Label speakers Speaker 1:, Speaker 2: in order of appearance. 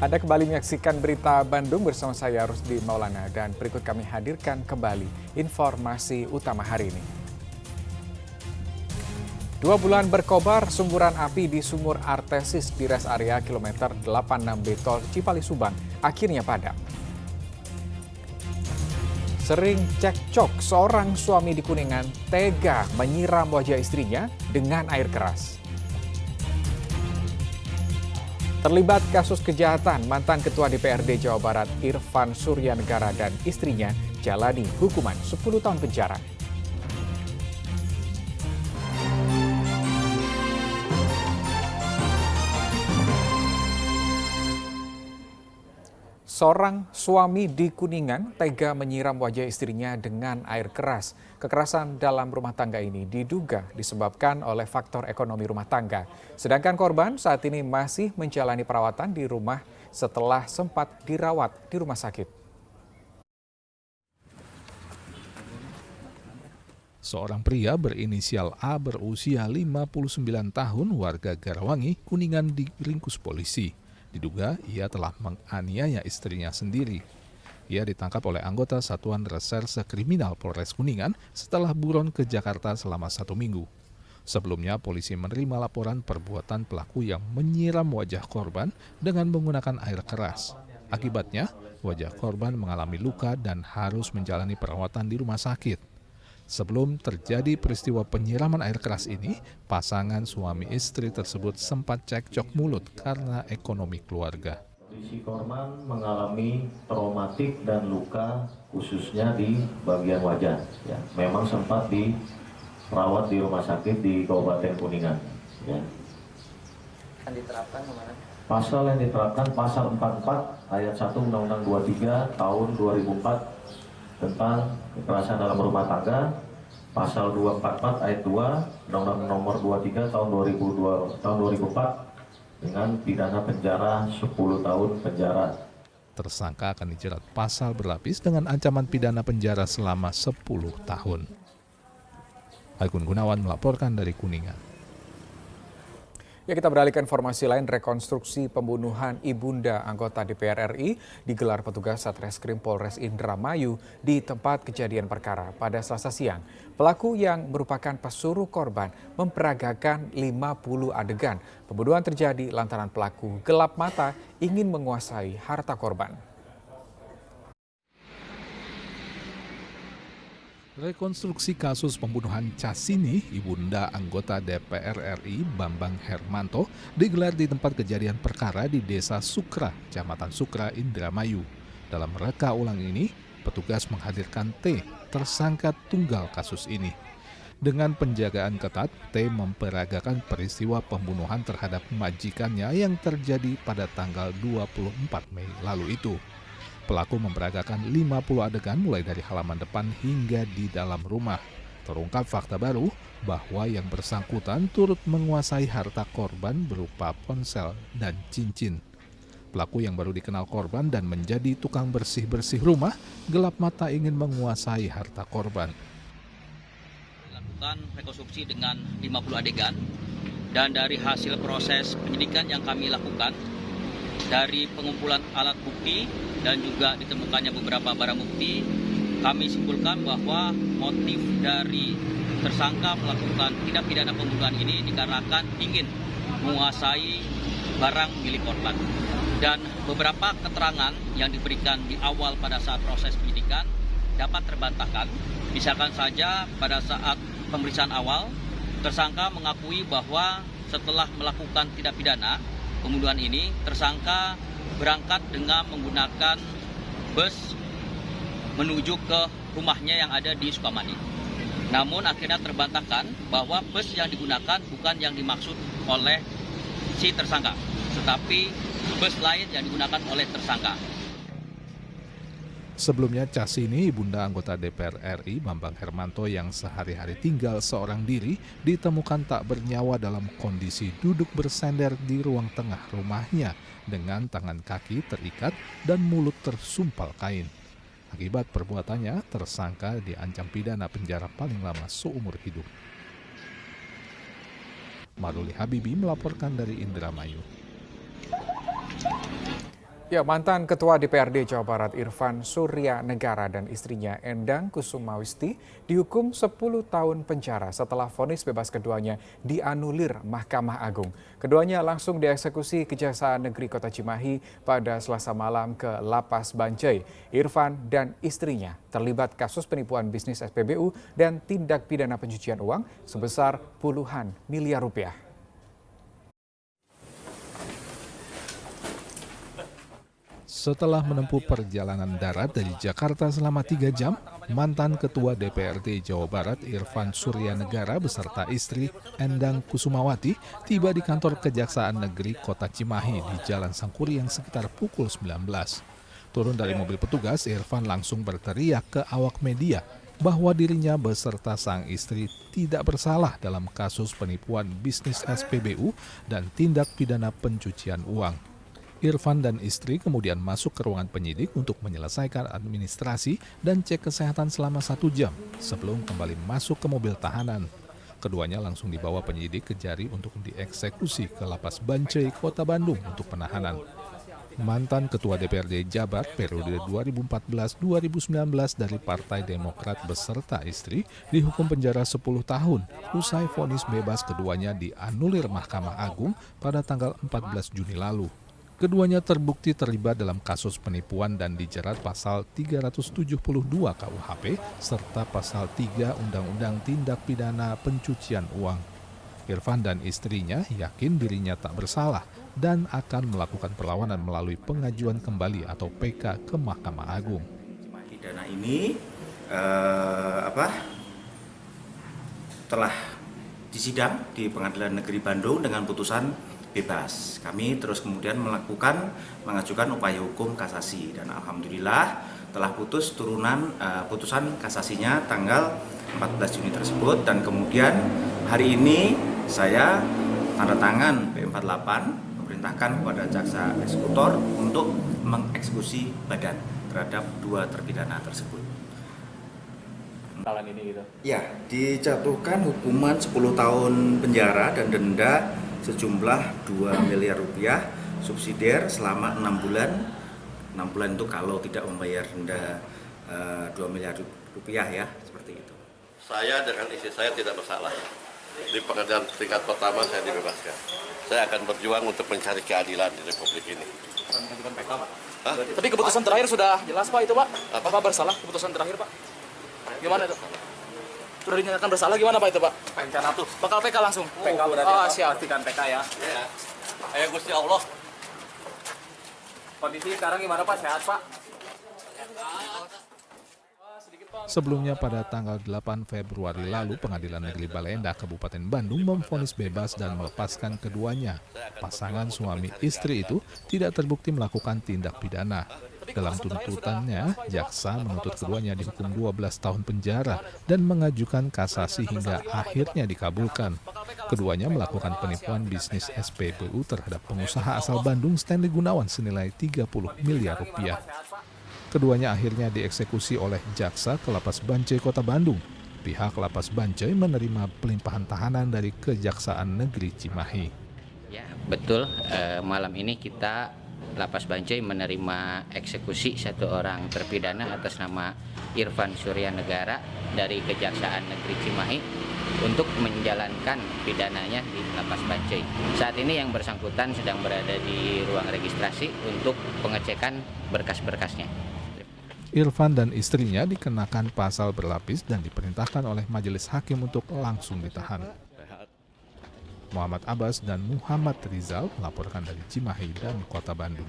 Speaker 1: Anda kembali menyaksikan Berita Bandung bersama saya Rusdi Maulana dan berikut kami hadirkan kembali informasi utama hari ini. 2 bulan berkobar sumburan api di sumur Artesis di res area kilometer 86B Tol Cipali Subang akhirnya padam. Sering cekcok, seorang suami di Kuningan tega menyiram wajah istrinya dengan air keras. Terlibat kasus kejahatan, mantan Ketua DPRD Jawa Barat Irfan Suryanegara dan istrinya jalani hukuman 10 tahun penjara. Seorang suami di Kuningan tega menyiram wajah istrinya dengan air keras. Kekerasan dalam rumah tangga ini diduga disebabkan oleh faktor ekonomi rumah tangga. Sedangkan korban saat ini masih menjalani perawatan di rumah setelah sempat dirawat di rumah sakit.
Speaker 2: Seorang pria berinisial A berusia 59 tahun warga Garawangi, Kuningan diringkus polisi. Diduga ia telah menganiaya istrinya sendiri. Ia ditangkap oleh anggota Satuan Reserse Kriminal Polres Kuningan setelah buron ke Jakarta selama 1 minggu. Sebelumnya polisi menerima laporan perbuatan pelaku yang menyiram wajah korban dengan menggunakan air keras. Akibatnya, wajah korban mengalami luka dan harus menjalani perawatan di rumah sakit. Sebelum terjadi peristiwa penyiraman air keras ini, pasangan suami istri tersebut sempat cekcok mulut karena ekonomi keluarga.
Speaker 3: Kondisi korban mengalami traumatik dan luka khususnya di bagian wajah. Ya, memang sempat dirawat di rumah sakit di Kabupaten Kuningan. Ya.
Speaker 4: Yang diterapkan kemana?
Speaker 3: Pasal yang diterapkan pasal 44 ayat 1 Undang-Undang 23 tahun 2004 tentang kekerasan dalam rumah tangga, pasal 244 ayat 2 Undang-Undang nomor 23 tahun 2004 dengan pidana penjara 10 tahun penjara.
Speaker 2: Tersangka akan dijerat pasal berlapis dengan ancaman pidana penjara selama 10 tahun. Agun Gunawan melaporkan dari Kuningan.
Speaker 1: Ya, kita beralih ke informasi lain. Rekonstruksi pembunuhan ibunda anggota DPR RI digelar petugas Satreskrim Polres Indramayu di tempat kejadian perkara pada Selasa siang. Pelaku yang merupakan pesuruh korban memperagakan 50 adegan. Pembunuhan terjadi lantaran pelaku gelap mata ingin menguasai harta korban.
Speaker 2: Rekonstruksi kasus pembunuhan Casini, ibunda anggota DPR RI Bambang Hermanto, digelar di tempat kejadian perkara di Desa Sukra, Kecamatan Sukra, Indramayu. Dalam reka ulang ini, petugas menghadirkan T, tersangka tunggal kasus ini. Dengan penjagaan ketat, T memperagakan peristiwa pembunuhan terhadap majikannya yang terjadi pada tanggal 24 Mei lalu itu. Pelaku memperagakan 50 adegan mulai dari halaman depan hingga di dalam rumah. Terungkap fakta baru bahwa yang bersangkutan turut menguasai harta korban berupa ponsel dan cincin. Pelaku yang baru dikenal korban dan menjadi tukang bersih-bersih rumah, gelap mata ingin menguasai harta korban.
Speaker 4: Dilakukan rekonstruksi dengan 50 adegan dan dari hasil proses penyidikan yang kami lakukan, dari pengumpulan alat bukti dan juga ditemukannya beberapa barang bukti, kami simpulkan bahwa motif dari tersangka melakukan tindak pidana pembunuhan ini dikarenakan ingin menguasai barang milik korban. Dan beberapa keterangan yang diberikan di awal pada saat proses penyidikan dapat terbantahkan. Misalkan saja pada saat pemeriksaan awal, tersangka mengakui bahwa setelah melakukan tindak pidana pembunuhan ini, tersangka berangkat dengan menggunakan bus menuju ke rumahnya yang ada di Sukamandi. Namun akhirnya terbantahkan bahwa bus yang digunakan bukan yang dimaksud oleh si tersangka, tetapi bus lain yang digunakan oleh tersangka.
Speaker 2: Sebelumnya, Casini, ibunda anggota DPR RI Bambang Hermanto yang sehari-hari tinggal seorang diri, ditemukan tak bernyawa dalam kondisi duduk bersender di ruang tengah rumahnya dengan tangan kaki terikat dan mulut tersumpal kain. Akibat perbuatannya, tersangka diancam pidana penjara paling lama seumur hidup. Maruli Habibi melaporkan dari Indramayu.
Speaker 1: Ya, mantan Ketua DPRD Jawa Barat Irfan Surya Negara dan istrinya Endang Kusumawisti dihukum 10 tahun penjara setelah vonis bebas keduanya dianulir Mahkamah Agung. Keduanya langsung dieksekusi Kejaksaan Negeri Kota Cimahi pada Selasa malam ke Lapas Bancai. Irfan dan istrinya terlibat kasus penipuan bisnis SPBU dan tindak pidana pencucian uang sebesar puluhan miliar rupiah.
Speaker 2: Setelah menempuh perjalanan darat dari Jakarta selama 3 jam, mantan Ketua DPRD Jawa Barat Irfan Surya Negara beserta istri Endang Kusumawati tiba di kantor Kejaksaan Negeri Kota Cimahi di Jalan Sangkuriang sekitar pukul 19. Turun dari mobil petugas, Irfan langsung berteriak ke awak media bahwa dirinya beserta sang istri tidak bersalah dalam kasus penipuan bisnis SPBU dan tindak pidana pencucian uang. Irfan dan istri kemudian masuk ke ruangan penyidik untuk menyelesaikan administrasi dan cek kesehatan selama 1 jam sebelum kembali masuk ke mobil tahanan. Keduanya langsung dibawa penyidik Kejari untuk dieksekusi ke Lapas Bancai, Kota Bandung untuk penahanan. Mantan Ketua DPRD Jabar periode 2014-2019 dari Partai Demokrat beserta istri dihukum penjara 10 tahun usai vonis bebas keduanya dianulir Mahkamah Agung pada tanggal 14 Juni lalu. Keduanya terbukti terlibat dalam kasus penipuan dan dijerat pasal 372 KUHP serta pasal 3 Undang-Undang Tindak Pidana Pencucian Uang. Irfan dan istrinya yakin dirinya tak bersalah dan akan melakukan perlawanan melalui pengajuan kembali atau PK ke Mahkamah Agung.
Speaker 5: Dana ini telah disidang di Pengadilan Negeri Bandung dengan putusan bebas. Kami terus kemudian mengajukan upaya hukum kasasi dan alhamdulillah telah putus putusan kasasinya tanggal 14 Juni tersebut dan kemudian hari ini saya tanda tangan P48 memerintahkan kepada jaksa eksekutor untuk mengeksekusi badan terhadap 2 terpidana tersebut. Ya, dijatuhkan hukuman 10 tahun penjara dan denda sejumlah 2 miliar rupiah, subsidiar selama 6 bulan. 6 bulan itu kalau tidak membayar denda 2 miliar rupiah ya, seperti itu.
Speaker 6: Saya dengan istri saya tidak bersalah. Di pengadilan tingkat pertama saya dibebaskan. Saya akan berjuang untuk mencari keadilan di Republik ini.
Speaker 7: Tapi keputusan terakhir sudah jelas Pak itu Pak? Apa bersalah keputusan terakhir Pak? Gimana itu? Sudah dinyatakan bersalah gimana Pak itu Pak? PK tuh. Bakal PK langsung? PK berarti. Oh siap. Pastikan PK ya? Iya. Ayo Gusti Allah. Kondisi sekarang gimana Pak? Sehat Pak?
Speaker 2: Sebelumnya pada tanggal 8 Februari lalu, Pengadilan Negeri Baleendah Kabupaten Bandung memvonis bebas dan melepaskan keduanya. Pasangan suami istri itu tidak terbukti melakukan tindak pidana. Dalam tuntutannya, jaksa menuntut keduanya dihukum 12 tahun penjara dan mengajukan kasasi hingga akhirnya dikabulkan. Keduanya melakukan penipuan bisnis SPBU terhadap pengusaha asal Bandung Stanley Gunawan senilai 30 miliar rupiah. Keduanya akhirnya dieksekusi oleh jaksa ke Lapas Bancai Kota Bandung. Pihak Lapas Bancai menerima pelimpahan tahanan dari Kejaksaan Negeri Cimahi.
Speaker 8: Ya, betul. Malam ini kita Lapas Bancai menerima eksekusi 1 orang terpidana atas nama Irfan Surya Negara dari Kejaksaan Negeri Cimahi untuk menjalankan pidananya di Lapas Bancai. Saat ini yang bersangkutan sedang berada di ruang registrasi untuk pengecekan berkas-berkasnya.
Speaker 2: Irfan dan istrinya dikenakan pasal berlapis dan diperintahkan oleh majelis hakim untuk langsung ditahan. Muhammad Abbas dan Muhammad Rizal melaporkan dari Cimahi dan Kota Bandung.